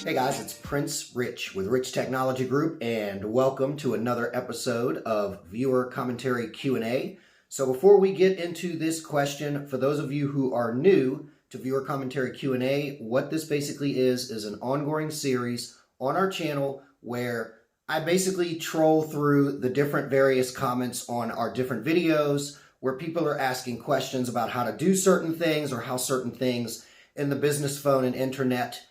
Hey guys, it's Prince Rich with Rich Technology Group, and welcome to another episode of Viewer Commentary Q&A. So before we get into this question, for those of you who are new to Viewer Commentary Q&A, what this basically is an ongoing series on our channel where I basically troll through the different various comments on our different videos where people are asking questions about how to do certain things or how certain things in the business phone and internet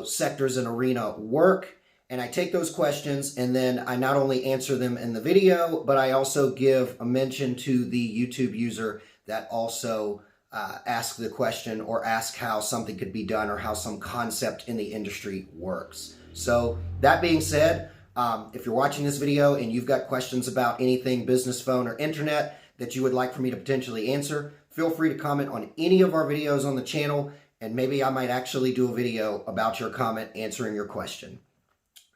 sectors and arena work. And I take those questions and then I not only answer them in the video, but I also give a mention to the YouTube user that also asked the question or ask how something could be done or how some concept in the industry works. So that being said, if you're watching this video and you've got questions about anything business phone or internet that you would like for me to potentially answer, feel free to comment on any of our videos on the channel, and maybe I might actually do a video about your comment answering your question.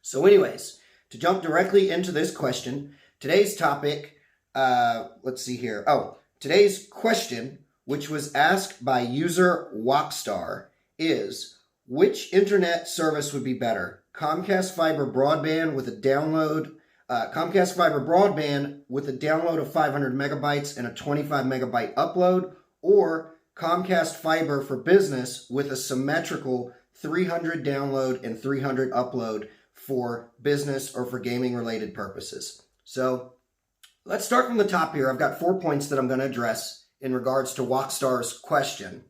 So anyways, to jump directly into this question, today's topic, let's see here. Today's question, which was asked by user Walkstar, is which internet service would be better? Comcast Fiber Broadband with a download, of 500 megabytes and a 25 megabyte upload, or Comcast Fiber for Business with a symmetrical 300 download and 300 upload for business or for gaming related purposes. So let's start from the top here. I've got 4 points that I'm going to address in regards to Walkstar's question.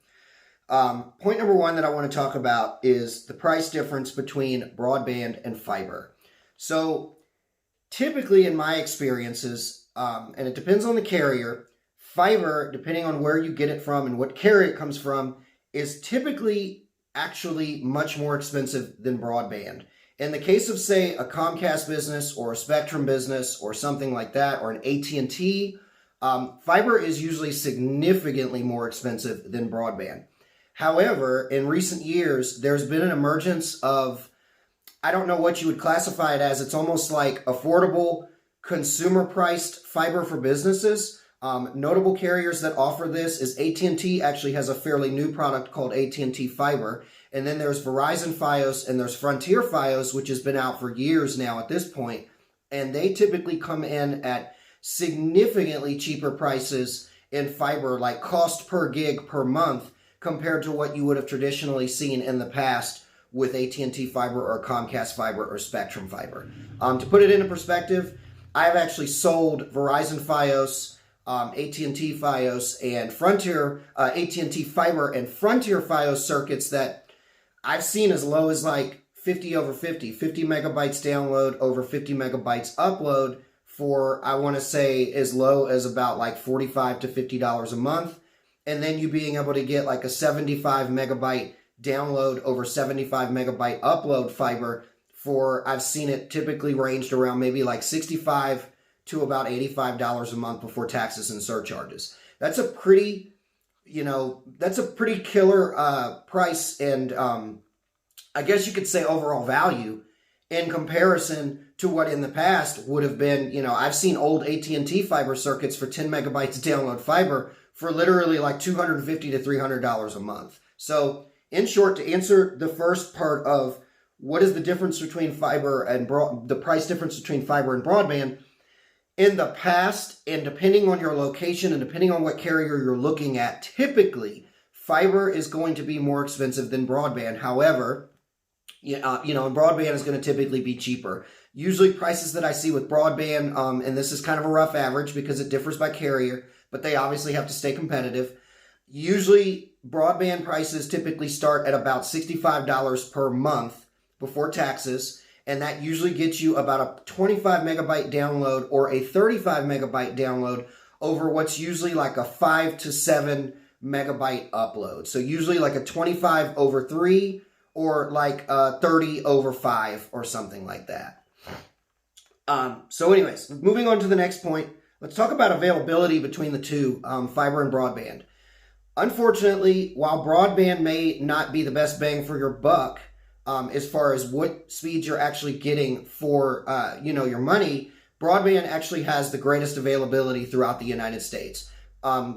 Point number one that I want to talk about is the price difference between broadband and fiber. So typically in my experiences, and it depends on the carrier, fiber, depending on where you get it from and what carrier it comes from, is typically actually much more expensive than broadband. In the case of, say, a Comcast business or a Spectrum business or something like that, or an AT&T, fiber is usually significantly more expensive than broadband. However, in recent years, there's been an emergence of, I don't know what you would classify it as, it's almost like affordable, consumer-priced fiber for businesses. Notable carriers that offer this is AT&T actually has a fairly new product called AT&T Fiber. And then there's Verizon Fios and there's Frontier Fios, which has been out for years now at this point. And they typically come in at significantly cheaper prices in fiber, like cost per gig per month, compared to what you would have traditionally seen in the past with AT&T Fiber or Comcast Fiber or Spectrum Fiber. To put it into perspective, I've actually sold Verizon Fios, AT&T Fios and Frontier, AT&T Fiber and Frontier Fios circuits that I've seen as low as like 50 megabytes download over 50 megabytes upload for, I want to say, as low as about like $45 to $50 a month. And then you being able to get like a 75 megabyte download over 75 megabyte upload fiber for, I've seen it typically ranged around maybe like $65 to about $85 a month before taxes and surcharges. That's a pretty, killer price and I guess you could say overall value in comparison to what in the past would have been, I've seen old AT&T fiber circuits for 10 megabytes download fiber for literally like $250 to $300 a month. So in short, to answer the first part of what is the difference between fiber and the price difference between fiber and broadband, in the past, and depending on your location and depending on what carrier you're looking at, typically fiber is going to be more expensive than broadband. However, broadband is going to typically be cheaper. Usually prices that I see with broadband, and this is kind of a rough average because it differs by carrier, but they obviously have to stay competitive. Usually broadband prices typically start at about $65 per month before taxes. And that usually gets you about a 25 megabyte download or a 35 megabyte download over what's usually like a 5 to 7 megabyte upload. So usually like a 25 over 3 or like a 30 over 5 or something like that. So anyways, moving on to the next point, let's talk about availability between the two, fiber and broadband. Unfortunately, while broadband may not be the best bang for your buck, as far as what speeds you're actually getting for, your money, broadband actually has the greatest availability throughout the United States.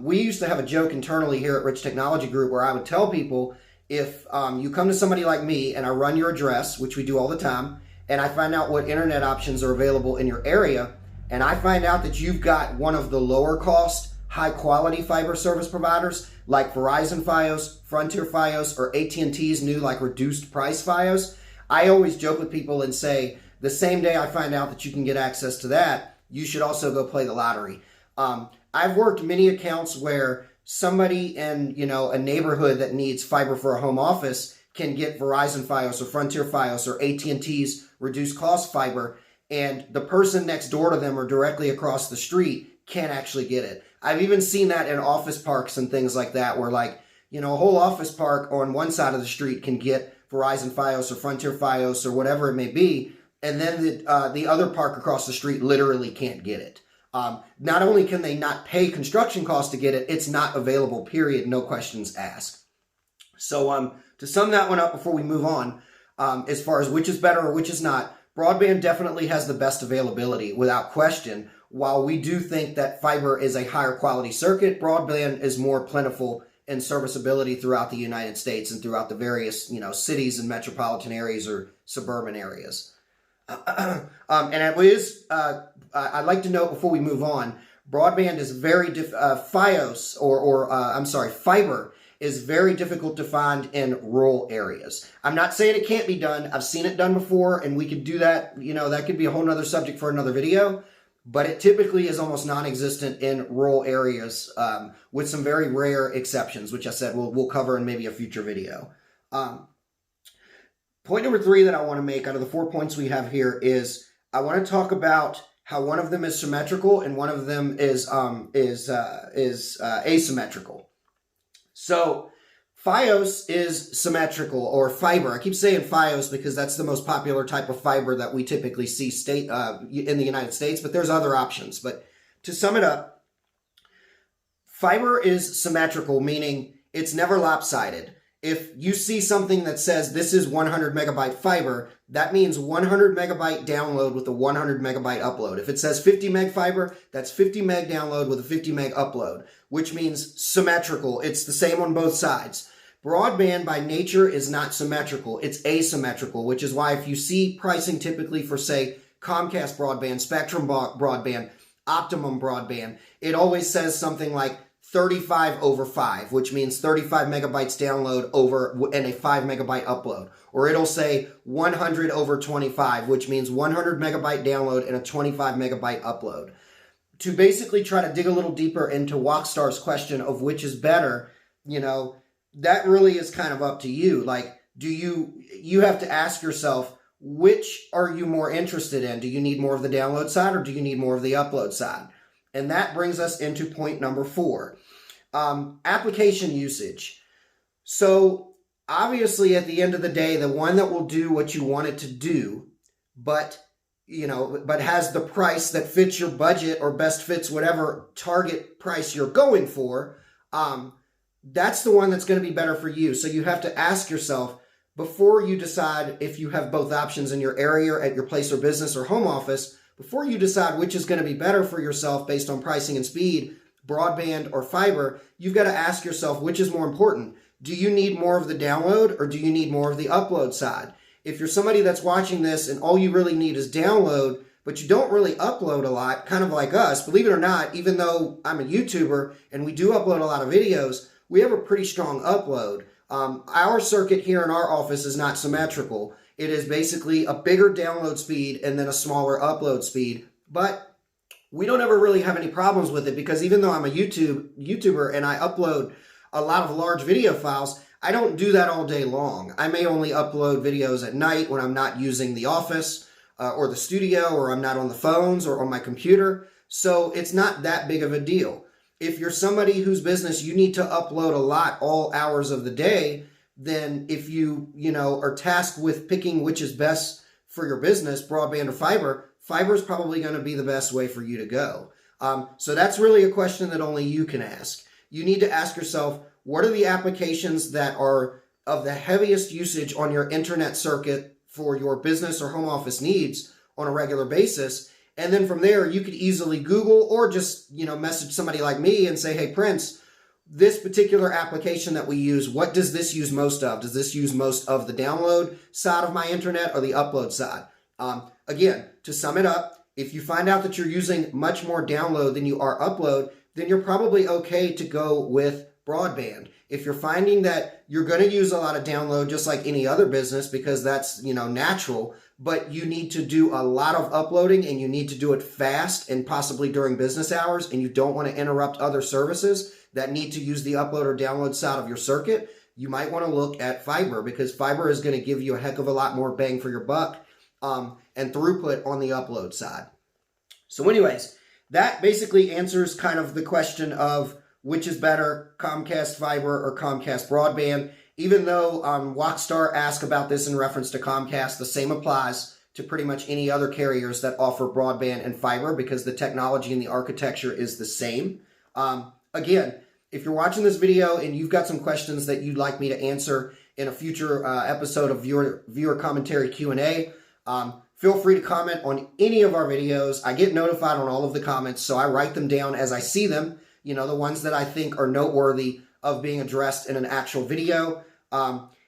We used to have a joke internally here at Rich Technology Group where I would tell people if you come to somebody like me and I run your address, which we do all the time, and I find out what internet options are available in your area, and I find out that you've got one of the lower cost, high quality fiber service providers like Verizon Fios, Frontier Fios, or AT&T's new like reduced price Fios, I always joke with people and say, the same day I find out that you can get access to that, you should also go play the lottery. I've worked many accounts where somebody in, a neighborhood that needs fiber for a home office can get Verizon Fios or Frontier Fios or AT&T's reduced cost fiber, and the person next door to them or directly across the street can't actually get it. I've even seen that in office parks and things like that, where a whole office park on one side of the street can get Verizon Fios or Frontier Fios or whatever it may be, and then the other park across the street literally can't get it. Not only can they not pay construction costs to get it, it's not available, period, no questions asked. So to sum that one up before we move on, as far as which is better or which is not, broadband definitely has the best availability without question. While we do think that fiber is a higher quality circuit, broadband is more plentiful in serviceability throughout the United States and throughout the various, cities and metropolitan areas or suburban areas. And it is, I'd like to note before we move on, broadband is very, fiber is very difficult to find in rural areas. I'm not saying it can't be done. I've seen it done before, and we could do that. That could be a whole nother subject for another video, but it typically is almost non-existent in rural areas, with some very rare exceptions, which I said we'll cover in maybe a future video. Point number 3 that I want to make out of the 4 points we have here is I want to talk about how one of them is symmetrical and one of them is asymmetrical. So Fios is symmetrical, or fiber. I keep saying Fios because that's the most popular type of fiber that we typically see in the United States, but there's other options. But to sum it up, fiber is symmetrical, meaning it's never lopsided. If you see something that says this is 100 megabyte fiber, that means 100 megabyte download with a 100 megabyte upload. If it says 50 meg fiber, that's 50 meg download with a 50 meg upload, which means symmetrical. It's the same on both sides. Broadband by nature is not symmetrical. It's asymmetrical, which is why if you see pricing typically for, say, Comcast broadband, Spectrum broadband, Optimum broadband, it always says something like 35 over 5, which means 35 megabytes download over and a 5 megabyte upload. Or it'll say 100 over 25, which means 100 megabyte download and a 25 megabyte upload. To basically try to dig a little deeper into Walkstar's question of which is better, that really is kind of up to you. Like, you have to ask yourself, which are you more interested in? Do you need more of the download side or do you need more of the upload side? And that brings us into point number 4, application usage. So obviously at the end of the day, the one that will do what you want it to do, but has the price that fits your budget or best fits whatever target price you're going for, that's the one that's going to be better for you. So you have to ask yourself, before you decide if you have both options in your area or at your place or business or home office, before you decide which is going to be better for yourself based on pricing and speed, broadband or fiber, you've got to ask yourself which is more important. Do you need more of the download or do you need more of the upload side? If you're somebody that's watching this and all you really need is download, but you don't really upload a lot, kind of like us, believe it or not, even though I'm a YouTuber and we do upload a lot of videos, we have a pretty strong upload. Our circuit here in our office is not symmetrical. It is basically a bigger download speed and then a smaller upload speed. But we don't ever really have any problems with it because even though I'm a YouTuber and I upload a lot of large video files, I don't do that all day long. I may only upload videos at night when I'm not using the office or the studio, or I'm not on the phones or on my computer. So it's not that big of a deal. If you're somebody whose business you need to upload a lot all hours of the day, then if you are tasked with picking which is best for your business, broadband or fiber is probably going to be the best way for you to go. So that's really a question that only you can ask. You need to ask yourself, what are the applications that are of the heaviest usage on your internet circuit for your business or home office needs on a regular basis? And then from there, you could easily Google or just, message somebody like me and say, hey, Prince, this particular application that we use, what does this use most of? Does this use most of the download side of my internet or the upload side? Again, to sum it up, if you find out that you're using much more download than you are upload, then you're probably okay to go with broadband. If you're finding that you're going to use a lot of download just like any other business because that's, natural, but you need to do a lot of uploading and you need to do it fast and possibly during business hours, and you don't want to interrupt other services that need to use the upload or download side of your circuit, you might want to look at fiber, because fiber is going to give you a heck of a lot more bang for your buck and throughput on the upload side. So anyways, that basically answers kind of the question of which is better, Comcast fiber or Comcast broadband. Even though Walkstar asked about this in reference to Comcast, the same applies to pretty much any other carriers that offer broadband and fiber, because the technology and the architecture is the same. Again, if you're watching this video and you've got some questions that you'd like me to answer in a future episode of viewer commentary Q&A, feel free to comment on any of our videos. I get notified on all of the comments, so I write them down as I see them, the ones that I think are noteworthy of being addressed in an actual video.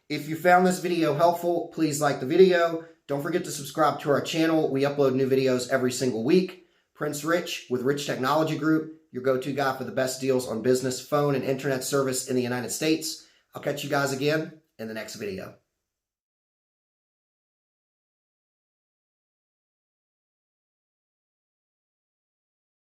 If you found this video helpful, please like the video. Don't forget to subscribe to our channel. We upload new videos every single week. Prince Rich with Rich Technology Group, your go-to guy for the best deals on business, phone, and internet service in the United States. I'll catch you guys again in the next video.